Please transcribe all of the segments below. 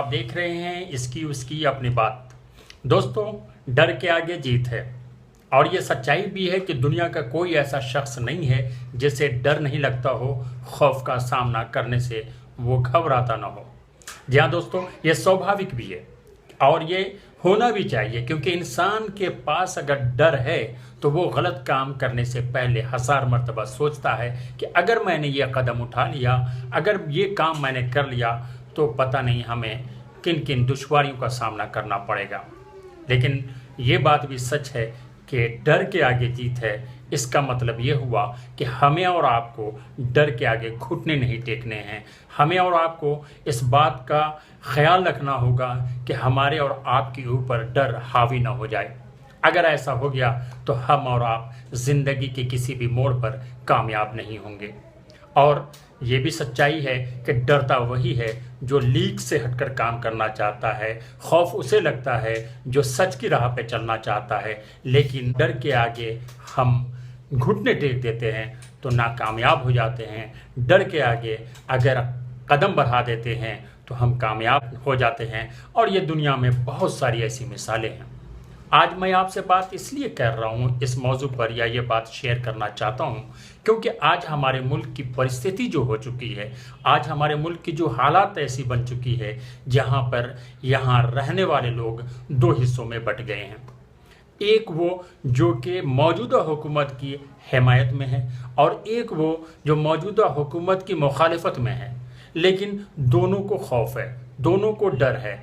आप देख रहे हैं इसकी उसकी अपनी बात। दोस्तों, डर के आगे जीत है और ये सच्चाई भी है कि दुनिया का कोई ऐसा शख्स नहीं है जिसे डर नहीं लगता हो, खौफ का सामना करने से वो घबराता ना हो। जी हाँ दोस्तों, ये स्वाभाविक भी है और ये होना भी चाहिए, क्योंकि इंसान के पास अगर डर है तो वो गलत काम करने से पहले 1000 मरतबा सोचता है कि अगर मैंने ये कदम उठा लिया, अगर ये काम मैंने कर लिया तो पता नहीं हमें किन किन दुश्वारियों का सामना करना पड़ेगा। लेकिन ये बात भी सच है कि डर के आगे जीत है। इसका मतलब ये हुआ कि हमें और आपको डर के आगे घुटने नहीं टेकने हैं। हमें और आपको इस बात का ख्याल रखना होगा कि हमारे और आपके ऊपर डर हावी ना हो जाए। अगर ऐसा हो गया तो हम और आप ज़िंदगी के किसी भी मोड़ पर कामयाब नहीं होंगे। और ये भी सच्चाई है कि डरता वही है जो लीक से हटकर काम करना चाहता है। खौफ उसे लगता है जो सच की राह पे चलना चाहता है। लेकिन डर के आगे हम घुटने टेक देते हैं तो नाकामयाब हो जाते हैं। डर के आगे अगर कदम बढ़ा देते हैं तो हम कामयाब हो जाते हैं। और ये दुनिया में बहुत सारी ऐसी मिसालें हैं। आज मैं आपसे बात इसलिए कर रहा हूँ इस मौजू पर, या ये बात शेयर करना चाहता हूँ, क्योंकि आज हमारे मुल्क की परिस्थिति जो हो चुकी है, आज हमारे मुल्क की जो हालात ऐसी बन चुकी है जहाँ पर यहाँ रहने वाले लोग दो हिस्सों में बट गए हैं। एक वो जो कि मौजूदा हुकूमत की हिमायत में है और एक वो जो मौजूदा हुकूमत की मुखालिफत में है। लेकिन दोनों को खौफ है, दोनों को डर है।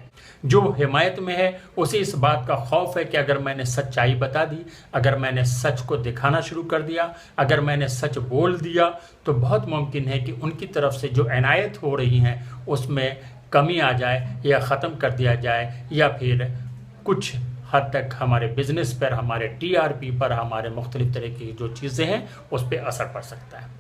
जो हिमायत में है उसे इस बात का खौफ है कि अगर मैंने सच्चाई बता दी, अगर मैंने सच को दिखाना शुरू कर दिया, अगर मैंने सच बोल दिया तो बहुत मुमकिन है कि उनकी तरफ से जो इनायत हो रही हैं उसमें कमी आ जाए या ख़त्म कर दिया जाए, या फिर कुछ हद तक हमारे बिजनेस पर, हमारे टीआरपी पर, हमारे मुख्तलिफ तरह की जो चीज़ें हैं उस पर असर पड़ सकता है।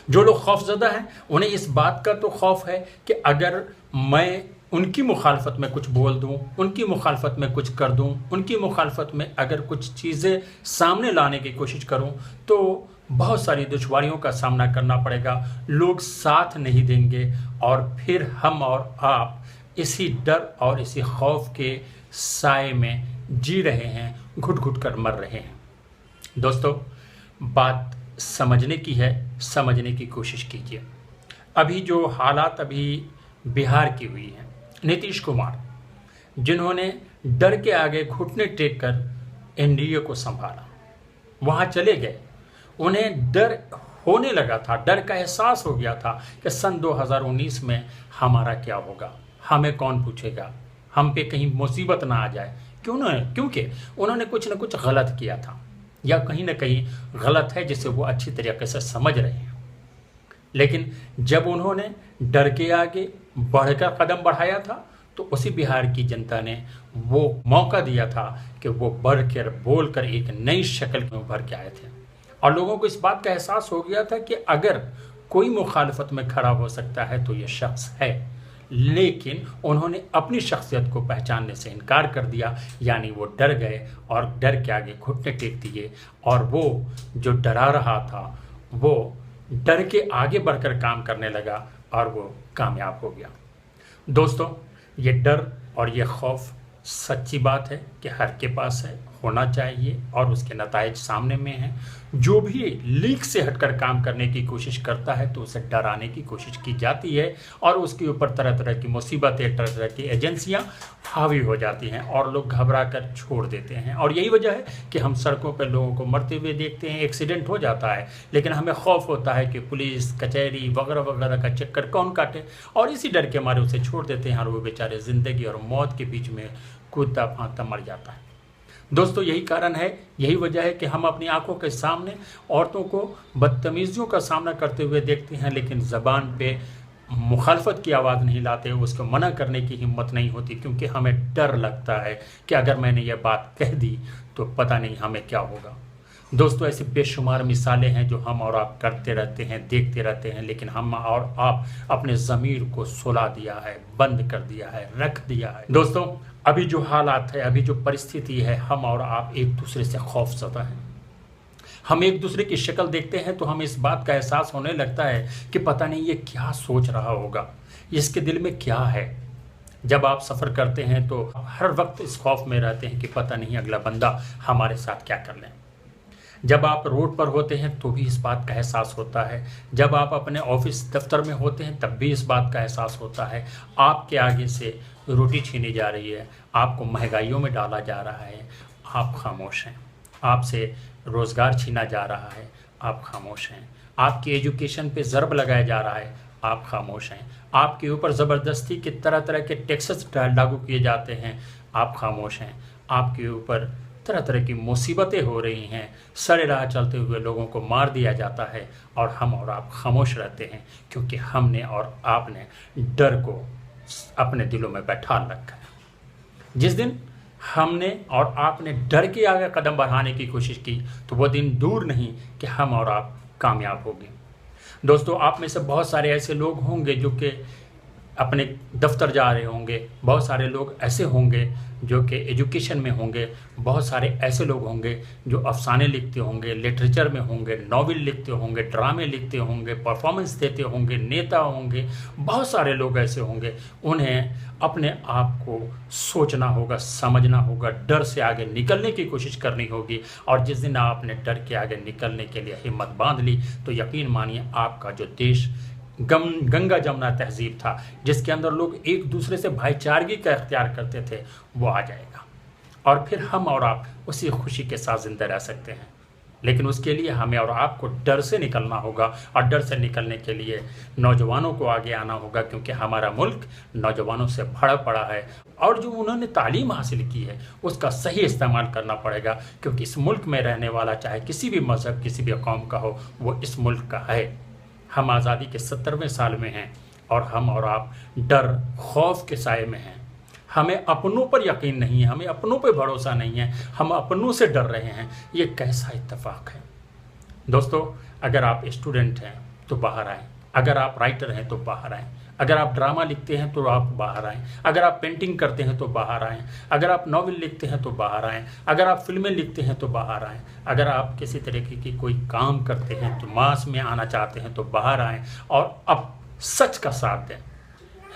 जो लोग खौफजदा हैं उन्हें इस बात का तो खौफ है कि अगर मैं उनकी मुखालफत में कुछ बोल दूं, उनकी मुखालफत में कुछ कर दूं, उनकी मुखालफत में अगर कुछ चीज़ें सामने लाने की कोशिश करूं तो बहुत सारी दुश्वारियों का सामना करना पड़ेगा। लोग साथ नहीं देंगे और फिर हम और आप इसी डर और इसी खौफ के साए में जी रहे हैं, घुट घुट कर मर रहे हैं। दोस्तों, बात समझने की है, समझने की कोशिश कीजिए। अभी जो हालात अभी बिहार की हुई हैं, नीतीश कुमार जिन्होंने डर के आगे घुटने टेक कर एनडीए को संभाला, वहाँ चले गए। उन्हें डर होने लगा था, डर का एहसास हो गया था कि सन 2019 में हमारा क्या होगा, हमें कौन पूछेगा, हम पे कहीं मुसीबत ना आ जाए। क्योंकि उन्होंने कुछ न कुछ गलत किया था या कहीं ना कहीं गलत है जिसे वो अच्छी तरीके से समझ रहे हैं। लेकिन जब उन्होंने डर के आगे बढ़कर कदम बढ़ाया था तो उसी बिहार की जनता ने वो मौका दिया था कि वो बढ़कर बोलकर एक नई शक्ल में उभर के आए थे। और लोगों को इस बात का एहसास हो गया था कि अगर कोई मुखालफत में खड़ा हो सकता है तो ये शख्स है। लेकिन उन्होंने अपनी शख्सियत को पहचानने से इनकार कर दिया, यानी वो डर गए और डर के आगे घुटने टेक दिए। और वो जो डरा रहा था वो डर के आगे बढ़कर काम करने लगा और वो कामयाब हो गया। दोस्तों, ये डर और ये खौफ सच्ची बात है कि हर के पास है, होना चाहिए और उसके नताइज सामने में हैं। जो भी लीक से हटकर काम करने की कोशिश करता है तो उसे डराने की कोशिश की जाती है और उसके ऊपर तरह तरह की मुसीबतें, तरह तरह की एजेंसियां हावी हो जाती हैं और लोग घबरा कर छोड़ देते हैं। और यही वजह है कि हम सड़कों पर लोगों को मरते हुए देखते हैं, एक्सीडेंट हो जाता है, लेकिन हमें खौफ होता है कि पुलिस कचहरी वगैरह वगैरह का चक्कर कौन काटे, और इसी डर के मारे उसे छोड़ देते हैं और वो बेचारे ज़िंदगी और मौत के बीच में कूदता फांदता मर जाता है। दोस्तों, यही कारण है, यही वजह है कि हम अपनी आंखों के सामने औरतों को बदतमीजियों का सामना करते हुए देखते हैं, लेकिन ज़बान पे मुखालफत की आवाज़ नहीं लाते, उसको मना करने की हिम्मत नहीं होती, क्योंकि हमें डर लगता है कि अगर मैंने ये बात कह दी तो पता नहीं हमें क्या होगा। दोस्तों, ऐसी बेशुमार मिसालें हैं जो हम और आप करते रहते हैं, देखते रहते हैं, लेकिन हम और आप अपने ज़मीर को सुला दिया है, बंद कर दिया है, रख दिया है। दोस्तों, अभी जो हालात है, अभी जो परिस्थिति है, हम और आप एक दूसरे से खौफज़दा हैं। हम एक दूसरे की शक्ल देखते हैं तो हमें इस बात का एहसास होने लगता है कि पता नहीं ये क्या सोच रहा होगा, इसके दिल में क्या है। जब आप सफ़र करते हैं तो हर वक्त इस खौफ में रहते हैं कि पता नहीं अगला बंदा हमारे साथ क्या कर ले। जब आप रोड पर होते हैं तो भी इस बात का एहसास होता है। जब आप अपने ऑफिस दफ्तर में होते हैं तब भी इस बात का एहसास होता है। आपके आगे से रोटी छीनी जा रही है, आपको महंगाइयों में डाला जा रहा है, आप खामोश हैं। आपसे रोज़गार छीना जा रहा है, आप खामोश हैं। आपकी एजुकेशन पे ज़र्ब लगाया जा रहा है, आप खामोश हैं। आपके ऊपर ज़बरदस्ती के तरह तरह के टैक्सेस लागू किए जाते हैं, आप खामोश हैं। आपके ऊपर तरह तरह की मुसीबतें हो रही हैं, सरे राह चलते हुए लोगों को मार दिया जाता है और हम और आप खामोश रहते हैं, क्योंकि हमने और आपने डर को अपने दिलों में बैठा रखा है। जिस दिन हमने और आपने डर के आगे कदम बढ़ाने की कोशिश की तो वो दिन दूर नहीं कि हम और आप कामयाब होंगे। दोस्तों, आप में से बहुत सारे ऐसे लोग होंगे जो कि अपने दफ्तर जा रहे होंगे, बहुत सारे लोग ऐसे होंगे जो कि एजुकेशन में होंगे, बहुत सारे ऐसे लोग होंगे जो अफसाने लिखते होंगे, लिटरेचर में होंगे, नॉवेल लिखते होंगे, ड्रामे लिखते होंगे, परफॉर्मेंस देते होंगे, नेता होंगे, बहुत सारे लोग ऐसे होंगे। उन्हें अपने आप को सोचना होगा, समझना होगा, डर से आगे निकलने की कोशिश करनी होगी। और जिस दिन आपने डर के आगे निकलने के लिए हिम्मत बांध ली तो यकीन मानिए आपका जो देश गंगा जमुना तहजीब था, जिसके अंदर लोग एक दूसरे से भाईचारगी का इख्तियार करते थे, वो आ जाएगा और फिर हम और आप उसी खुशी के साथ जिंदा रह सकते हैं। लेकिन उसके लिए हमें और आपको डर से निकलना होगा और डर से निकलने के लिए नौजवानों को आगे आना होगा, क्योंकि हमारा मुल्क नौजवानों से भरा पड़ा है और जो उन्होंने तालीम हासिल की है उसका सही इस्तेमाल करना पड़ेगा, क्योंकि इस मुल्क में रहने वाला चाहे किसी भी मज़हब, किसी भी कौम का हो, वो इस मुल्क का है। हम आज़ादी के 70वें साल में हैं और हम और आप डर खौफ के साए में हैं। हमें अपनों पर यकीन नहीं है, हमें अपनों पर भरोसा नहीं है, हम अपनों से डर रहे हैं। ये कैसा इत्तेफाक है। दोस्तों, अगर आप स्टूडेंट हैं तो बाहर आएँ, अगर आप राइटर हैं तो बाहर आएँ, अगर आप ड्रामा लिखते हैं तो आप बाहर आएँ, अगर आप पेंटिंग करते हैं तो बाहर आएँ, अगर आप नॉवेल लिखते हैं तो बाहर आएँ, अगर आप फिल्में लिखते हैं तो बाहर आएँ, अगर आप किसी तरीके की कोई काम करते हैं तो मास में आना चाहते हैं तो बाहर आएँ और अब सच का साथ दें।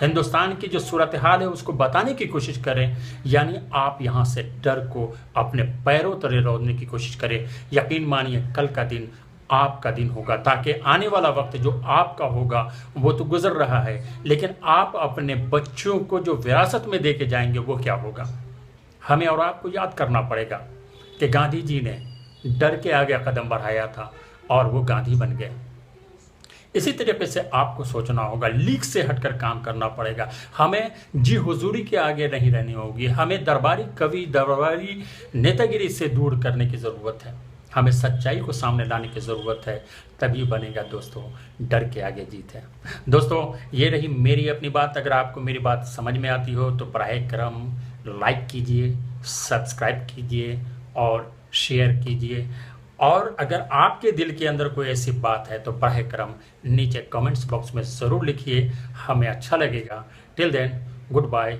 हिंदुस्तान की जो सूरत हाल है उसको बताने की कोशिश करें, यानी आप यहाँ से डर को अपने पैरों तले रोकने की कोशिश करें। यकीन मानिए कल का दिन आपका दिन होगा, ताकि आने वाला वक्त जो आपका होगा वो तो गुजर रहा है, लेकिन आप अपने बच्चों को जो विरासत में दे के जाएंगे वो क्या होगा। हमें और आपको याद करना पड़ेगा कि गांधी जी ने डर के आगे कदम बढ़ाया था और वो गांधी बन गए। इसी तरीके से आपको सोचना होगा, लीक से हटकर काम करना पड़ेगा। हमें जी हुजूरी के आगे नहीं रहनी होगी, हमें दरबारी कवि, दरबारी नेतागिरी से दूर करने की ज़रूरत है। हमें सच्चाई को सामने लाने की ज़रूरत है, तभी बनेगा दोस्तों डर के आगे जीत है। दोस्तों, ये रही मेरी अपनी बात। अगर आपको मेरी बात समझ में आती हो तो बराए करम लाइक कीजिए, सब्सक्राइब कीजिए और शेयर कीजिए। और अगर आपके दिल के अंदर कोई ऐसी बात है तो बराए करम नीचे कमेंट्स बॉक्स में ज़रूर लिखिए, हमें अच्छा लगेगा। Till then, good bye.